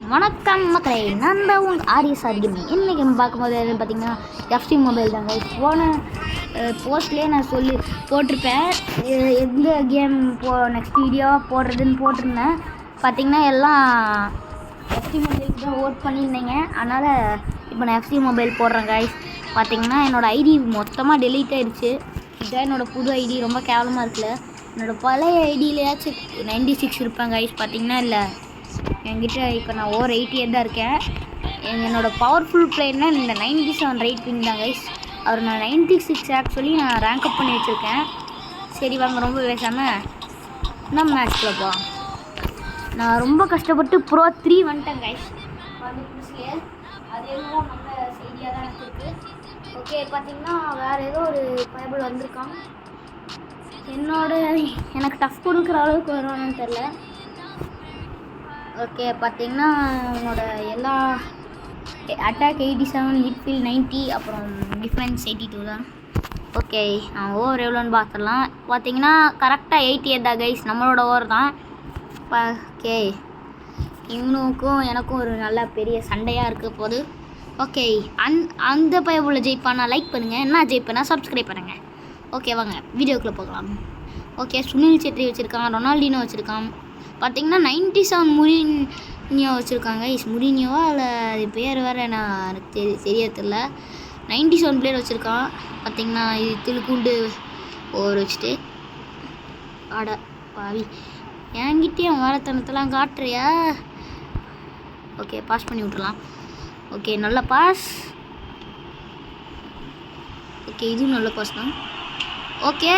வணக்கம் மக்களே, நான் தான் உங்கள் ஆரியஸ் ஆர்கிமி. இன்றைக்கி நம்ம பார்க்கும்போது எதுன்னு பார்த்தீங்கன்னா எஃப்சி மொபைல் தாங்க. போன போஸ்ட்லேயே நான் போட்டிருப்பேன் எந்த கேம் நெக்ஸ்ட் வீடியோ போடுறதுன்னு போட்டிருந்தேன். பார்த்திங்கன்னா எல்லாம் எஃப்சி மொபைலுக்கு தான் ஓட் பண்ணியிருந்தீங்க. அதனால் இப்போ நான் எஃப்சி மொபைல் போடுறேன் கைஸ். பார்த்திங்கன்னா என்னோடய ஐடி மொத்தமாக டெலீட் ஆகிடுச்சு. இதுதான் என்னோடய புது ஐடி. ரொம்ப கேவலமாக இருக்குல்ல. என்னோடய பழைய ஐடியிலையாச்சும் 96 இருப்பேன் கைஸ். பார்த்திங்கன்னா இல்லை, என்கிட்ட இப்போ நான் ஓவர் 88 தான் இருக்கேன். என்னோடய பவர்ஃபுல் பிளேயர்னா இந்த 97 ரேட்டிங் தான் கைஸ். அவர் நான் 96 ஆக்சுவலி நான் ரேங்க் அப் பண்ணி வச்சுருக்கேன். சரி வாங்க, ரொம்ப பேசாமல் நம்ம மேட்ச்லப்பா. நான் ரொம்ப கஷ்டப்பட்டு ப்ரோ 3 வந்துட்டேன் கைஸ். வந்து புதுசுலேயே அது எதுவும் நல்ல செய்தியாக தான் எனக்கு இருக்குது. ஓகே, பார்த்திங்கன்னா வேறு ஏதோ ஒரு பைபிள் வந்திருக்கான். எனக்கு டஃப் கொடுக்குற அளவுக்கு வருவானு தெரில. ஓகே, பார்த்திங்கன்னா உன்னோட எல்லா அட்டாக் 87, மிட்ஃபீல்ட் 90, அப்புறம் டிஃபென்ஸ் 82 தான். ஓகே, நான் ஓவர் எவ்வளோன்னு பார்த்துடலாம். பார்த்திங்கன்னா கரெக்டாக 88 தான் கைஸ், நம்மளோட ஓவர் தான். ஓகே, இவனுக்கும் எனக்கும் ஒரு நல்ல பெரிய சண்டையாக இருக்க போது. ஓகே, அந்த பைபிளை ஜெயிப்பானா லைக் பண்ணுங்கள், என்ன ஜெயிப்பேனா சப்ஸ்கிரைப் பண்ணுங்கள். ஓகே வாங்க வீடியோக்குள்ளே போகலாம். ஓகே, சுனில் செட்ரி வச்சுருக்கான், ரொனால்டினோ வச்சுருக்கான். பார்த்திங்கன்னா 97 முரினியோ வச்சுருக்காங்க. முரினியோவா இல்லை அது பேர் வேறு எனக்கு சரியாக தெரில. 97 பிளேயர் வச்சுருக்கான். பார்த்திங்கன்னா இது திழுக்குண்டு ஓவர் வச்சுட்டு ஆட பாவி என்கிட்டே வாரத்தனத்தெல்லாம் காட்டுறியா. ஓகே, பாஸ் பண்ணி விட்டுலாம். ஓகே, நல்ல பாஸ். ஓகே, இதுவும் நல்ல பாஸ் தான். ஓகே,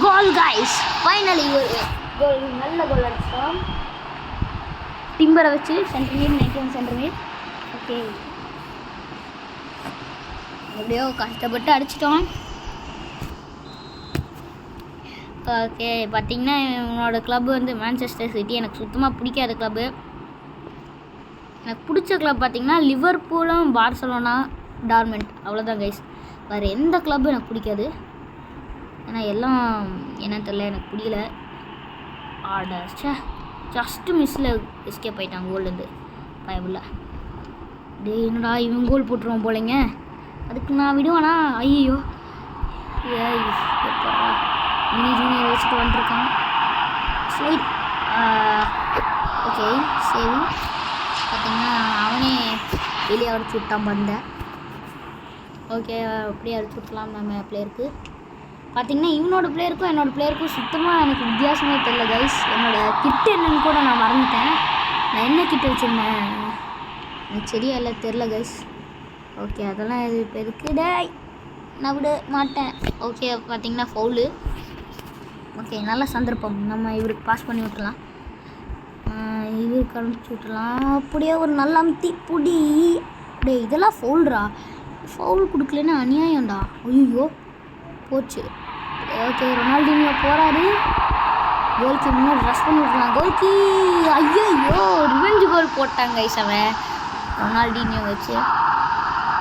கோல் கைஸ், ஃபைனலி ஒரு கோல், நல்ல கோல் அடிச்சிட்டோம். டிம்பரை வச்சு சென்டர்மீட் 91 சென்டர்மீட். ஓகே, எப்படியோ கஷ்டப்பட்டு அடிச்சிட்டோம். ஓகே, பார்த்திங்கன்னா என்னோட கிளப் வந்து மான்செஸ்டர் சிட்டி. எனக்கு சுத்தமாக பிடிக்காத கிளப்பு. எனக்கு பிடிச்ச கிளப் பார்த்திங்கன்னா லிவர்பூலும் பார்சலோனா டார்மெண்ட், அவ்வளோதான் கைஸ். வேறு எந்த கிளப்பும் எனக்கு பிடிக்காது. ஏன்னா எல்லாம் என்ன தெரியல, எனக்கு பிடிக்கல. ஜஸ்ட்டு மிஸ்ஸில் எஸ்கேப் ஆகிட்டாங்க கோல்லேருந்து பயமில்ல. டே என்னடா இவன் கோல் போட்டுருவான் போலைங்க, அதுக்கு நான் விடுவானா? ஐயோ, மினி ஜூனியர் வச்சுட்டு வந்துருக்கான். ஸ்லைட். ஓகே, சரி. பார்த்திங்கன்னா அவனே வெளியே அடிச்சு விட்டான் பந்த. ஓகே, அப்படியே அடிச்சு விட்டலாம் நம்ம பிளேயருக்கு. பார்த்திங்கன்னா இவனோட பிளேயருக்கும் என்னோடய பிளேயருக்கும் சுத்தமாக எனக்கு வித்தியாசமே தெரியல கைஸ். என்னோடய கிட்டு என்னன்னு கூட நான் மறந்துட்டேன். நான் என்ன கிட்டு வச்சுருந்தேன் எனக்கு சரியா இல்லை தெரில கைஸ். ஓகே, அதெல்லாம் இது இப்போ இருக்குது. டேய் நான் விட மாட்டேன். ஓகே, பார்த்திங்கன்னா ஃபவுலு. ஓகே, நல்ல சந்தர்ப்பம். நம்ம இவருக்கு பாஸ் பண்ணி விட்டுலாம், இவருக்கு அனுப்பிச்சி விட்டுலாம். அப்படியே ஒரு நல்ல அமுத்தி புடி. டே இதெல்லாம் ஃபவுல்ரா, ஃபவுல் கொடுக்கலன்னா அநியாயம்டா. ஐயோ போச்சு. ஓகே, ரொனால்டினியோ போகிறாரு. கோல்க்கு முன்னாடி ரஷ் பண்ணி விட்டுலாம். கோல்க்கு ஐயோ ரிவெஞ்சு கோல் போட்டாங்க கைஸ் அவன் ரொனால்டினியோ வச்சு.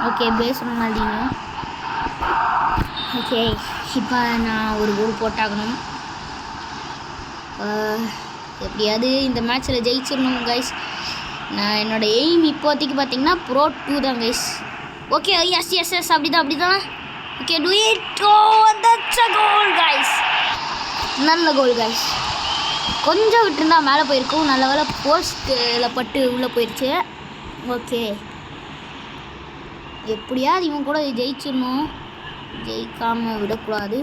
Okay, base Ronaldinho. ஓகே, இப்போ நான் ஒரு கோல் போட்டாகணும். எப்படியாவது இந்த மேட்ச்சில் ஜெயிச்சிடணும் கைஸ். நான் என்னோடய எய்ம் இப்போதைக்கு பார்த்திங்கன்னா ப்ரோ 2 தான் கைஸ். ஓகே, எஸ் அப்படி தான். Okay, do it. Oh, that's a goal guys. நல்ல கோல் கைஸ். கொஞ்சம் விட்டுருந்தா மேலே போயிருக்கும். நல்ல வேலை போஸ்ட்டில் பட்டு உள்ளே போயிடுச்சு. ஓகே, எப்படியாவது இவன் கூட ஜெயிச்சிடணும், ஜெயிக்காமல் விடக்கூடாது.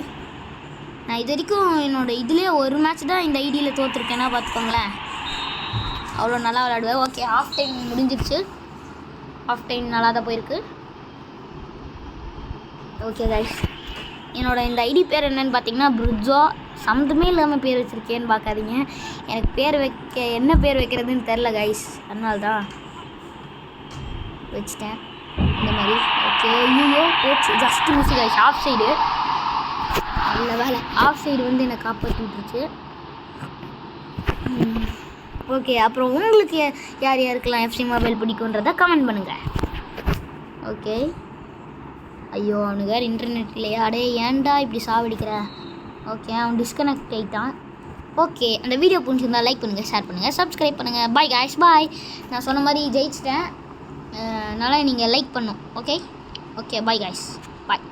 நான் இது வரைக்கும் என்னோடய இதுலேயே ஒரு மேட்ச் தான் இந்த ஐடியில் தோற்றுருக்கேன்னா பார்த்துக்கோங்களேன். அவ்வளோ நல்லா விளையாடுவேன். ஓகே, ஆஃப் டைம் முடிஞ்சிருச்சு. ஆஃப் டைம் நல்லா தான் போயிருக்கு. ஓகே கைஸ், என்னோட இந்த ஐடி பேர் என்னென்னு பார்த்தீங்கன்னா ப்ரிட்ஜோ. சம்மந்தமே இல்லாமல் பேர் வச்சுருக்கேன்னு பார்க்காதீங்க. எனக்கு என்ன பேர் வைக்கிறதுன்னு தெரில கைஸ், அதனால தான் வச்சிட்டேன் இந்த மாதிரி. ஓகே, ஐயோ போச்சு, just miss guys. Off side, நல்ல வேலை ஆஃப் சைடு வந்து என்னை காப்பாற்றி விட்டுருச்சு. ஓகே, அப்புறம் உங்களுக்கு யார் யாருக்கெல்லாம் எஃப்சி மொபைல் பிடிக்குன்றதை கமெண்ட் பண்ணுங்கள். ஓகே, ஐயோ அவனுக்கு வேறு இன்டர்நெட் இல்லையா? அடே ஏன்டா இப்படி சாவடிக்கிற. ஓகே, அவன் டிஸ்கனெக்ட் ஆகிட்டான். ஓகே, அந்த வீடியோ பிடிச்சிருந்தா லைக் பண்ணுங்கள், ஷேர் பண்ணுங்கள், சப்ஸ்கிரைப் பண்ணுங்கள். பாய் காய்ஸ், பாய். நான் சொன்ன மாதிரி ஜெயிச்சிட்டேன், அதனால் நீங்கள் லைக் பண்ணும். ஓகே, பாய் காய்ஸ், பாய்.